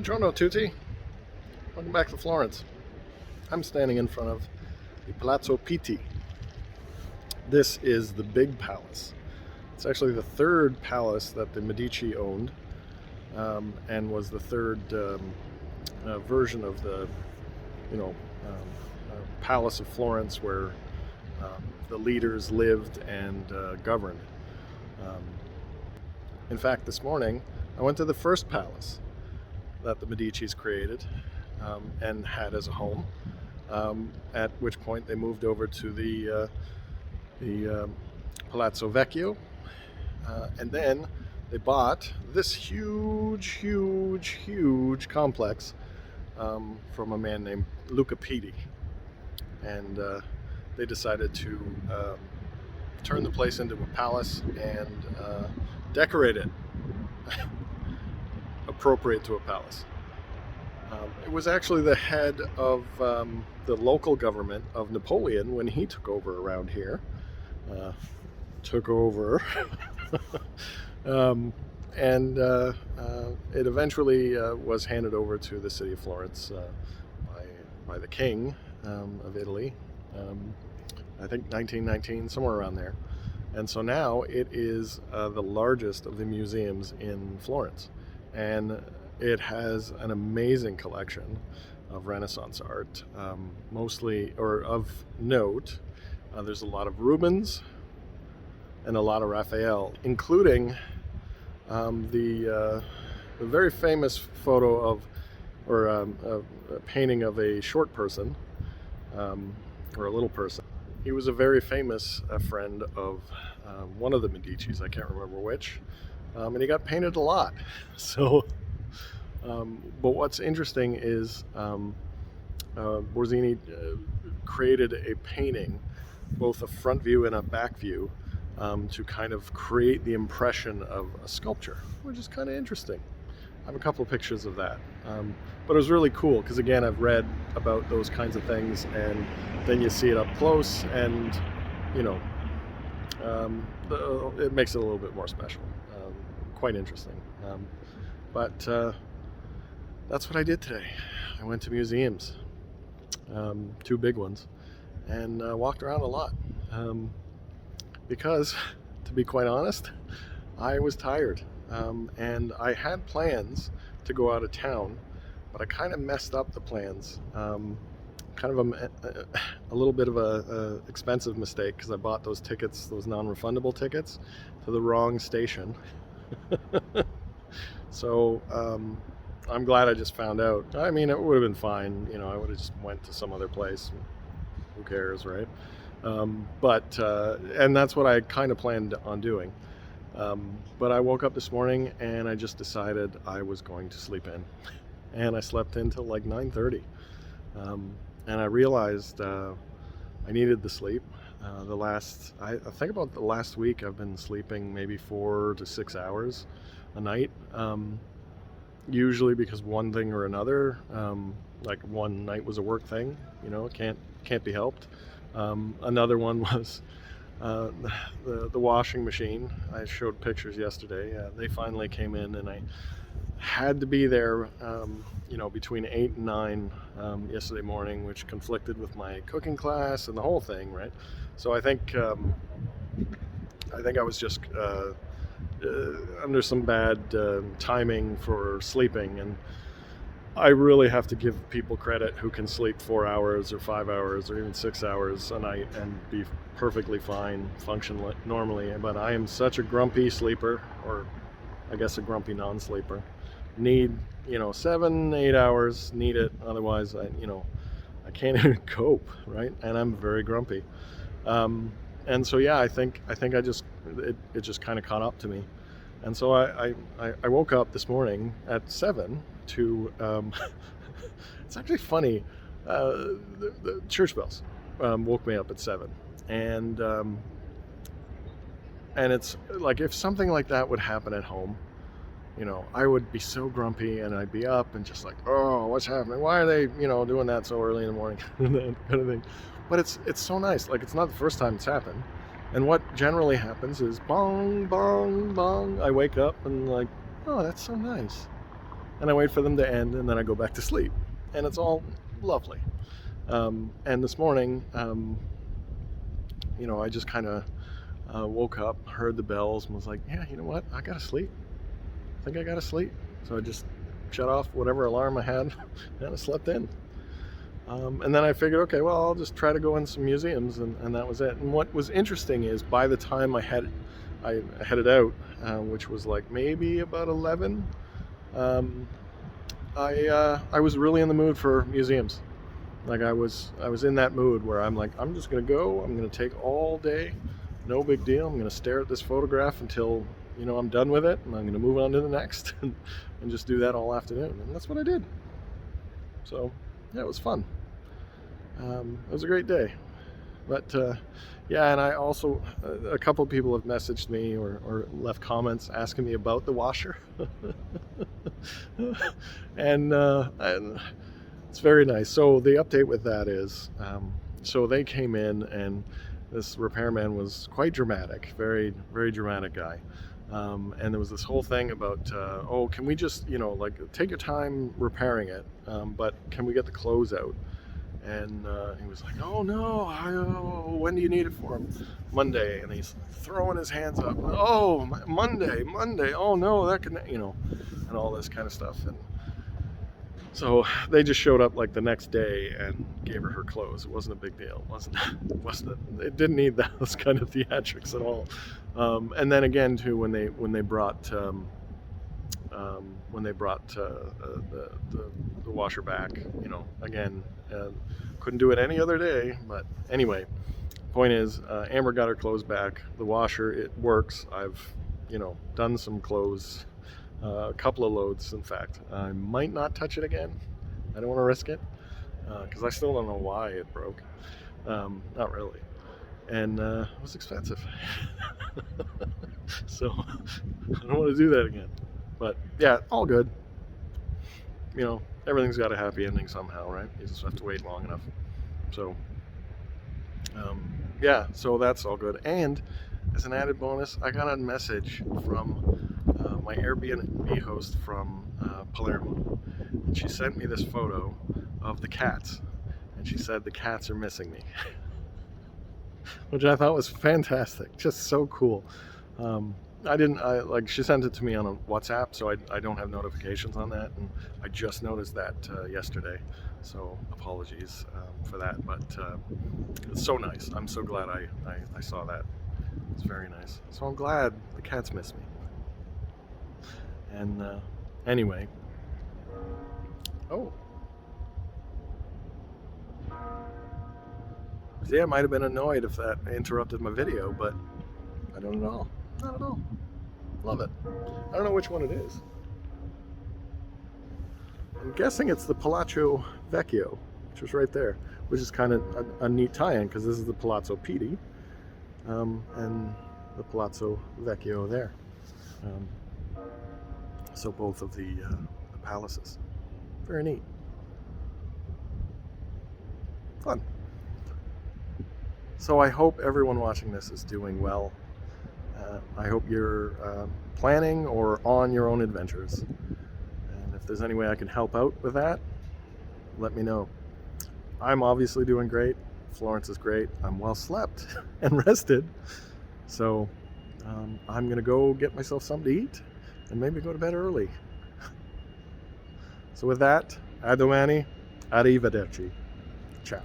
Buongiorno tutti, welcome back to Florence. I'm standing in front of the Palazzo Pitti. This is the big palace. It's actually the third palace that the Medici owned, and was the third version of the, Palace of Florence, where the leaders lived and governed. In fact, this morning I went to the first palace that the Medicis created and had as a home. At which point they moved over to the Palazzo Vecchio, and then they bought this huge complex from a man named Luca Pitti, and they decided to turn the place into a palace and decorate it appropriate to a palace. It was actually the head of the local government of Napoleon when he took over around here. And it eventually was handed over to the city of Florence by the king of Italy. I think 1919, somewhere around there. And so now it is the largest of the museums in Florence. And it has an amazing collection of Renaissance art, mostly, or of note. There's a lot of Rubens and a lot of Raphael, including the very famous photo of, or a painting of a short person, or a little person. He was a very famous friend of one of the Medicis, I can't remember which, and he got painted a lot. So, but what's interesting is Borzini created a painting, both a front view and a back view, to kind of create the impression of a sculpture, which is kind of interesting. I have a couple of pictures of that, but it was really cool because, again, I've read about those kinds of things, and then you see it up close, and it makes it a little bit more special. Quite interesting. But that's what I did today. I went to museums, two big ones, and walked around a lot, because, to be quite honest, I was tired, and I had plans to go out of town, but I kind of messed up the plans. Kind of a little bit of a expensive mistake, because I bought those tickets, those non-refundable tickets, to the wrong station. So I'm glad I just found out. I mean, it would have been fine, I would have just went to some other place. Who cares, right? But and that's what I kind of planned on doing. But I woke up this morning and I just decided I was going to sleep in, and I slept in till like 9:30. And I realized I needed the sleep. I think about the last week I've been sleeping maybe 4 to 6 hours a night, usually because one thing or another, like one night was a work thing, it can't be helped. Another one was the washing machine. I showed pictures yesterday. They finally came in, and I had to be there between 8 and 9 yesterday morning, which conflicted with my cooking class and the whole thing, right? So I think I was just under some bad timing for sleeping, and I really have to give people credit who can sleep 4 hours or 5 hours or even 6 hours a night and be perfectly fine, function normally. But I am such a grumpy sleeper, or I guess a grumpy non-sleeper. Need 7-8 hours, need it, otherwise I can't even cope, right? And I'm very grumpy, and so I think I just it just kind of caught up to me. And so I woke up this morning at 7 to it's actually funny, the church bells woke me up at 7, and it's like, if something like that would happen at home, I would be so grumpy, and I'd be up and just like, oh, what's happening? Why are they, doing that so early in the morning? That kind of thing. But it's so nice. Like, it's not the first time it's happened. And what generally happens is bong, bong, bong. I wake up and like, oh, that's so nice. and I wait for them to end, and then I go back to sleep, and it's all lovely. And this morning, I just kind of woke up, heard the bells, and was like, yeah, you know what? I gotta sleep. I think I gotta sleep. So I just shut off whatever alarm I had and I slept in. And then I figured, okay, well, I'll just try to go in some museums, and that was it. And what was interesting is by the time I headed out, which was like maybe about 11, I was really in the mood for museums. Like I was in that mood where I'm like, I'm just gonna go. I'm gonna take all day, no big deal. I'm gonna stare at this photograph until I'm done with it, and I'm gonna move on to the next, and just do that all afternoon. And that's what I did. So yeah, it was fun. It was a great day. But yeah, and I also, a couple of people have messaged me or left comments asking me about the washer. and it's very nice. So the update with that is, so they came in, and this repairman was quite dramatic, very, very dramatic guy. And there was this whole thing about, oh, can we just, take your time repairing it, but can we get the clothes out? And he was like, oh no, when do you need it for? Monday. And he's throwing his hands up. Oh, Monday. Oh no, that can, and all this kind of stuff. And so they just showed up like the next day and gave her clothes. It wasn't a big deal. It didn't need those kind of theatrics at all. And then again too, when they brought the washer back, again, couldn't do it any other day. But anyway, point is, Amber got her clothes back. The washer, it works. I've done some clothes, a couple of loads, in fact. I might not touch it again. I don't want to risk it, because I still don't know why it broke. Not really. And it was expensive. So I don't want to do that again. But yeah, all good. Everything's got a happy ending somehow, right? You just have to wait long enough. So yeah, so that's all good. And as an added bonus, I got a message from my Airbnb host from Palermo, and she sent me this photo of the cats, and she said the cats are missing me. Which I thought was fantastic, just so cool. She sent it to me on a WhatsApp, so I don't have notifications on that, and I just noticed that yesterday, so apologies for that, but it's so nice. I'm so glad I saw that. It's very nice. So I'm glad the cats miss me. And anyway, yeah, I might have been annoyed if that interrupted my video, but I don't know. Not at all. Love it. I don't know which one it is. I'm guessing it's the Palazzo Vecchio, which is right there, which is kind of a neat tie-in, because this is the Palazzo Pitti, and the Palazzo Vecchio there. So both of the palaces. Very neat. Fun. So I hope everyone watching this is doing well. I hope you're planning or on your own adventures. And if there's any way I can help out with that, let me know. I'm obviously doing great. Florence is great. I'm well slept and rested. So I'm going to go get myself something to eat and maybe go to bed early. So with that, a domani, arrivederci. Ciao.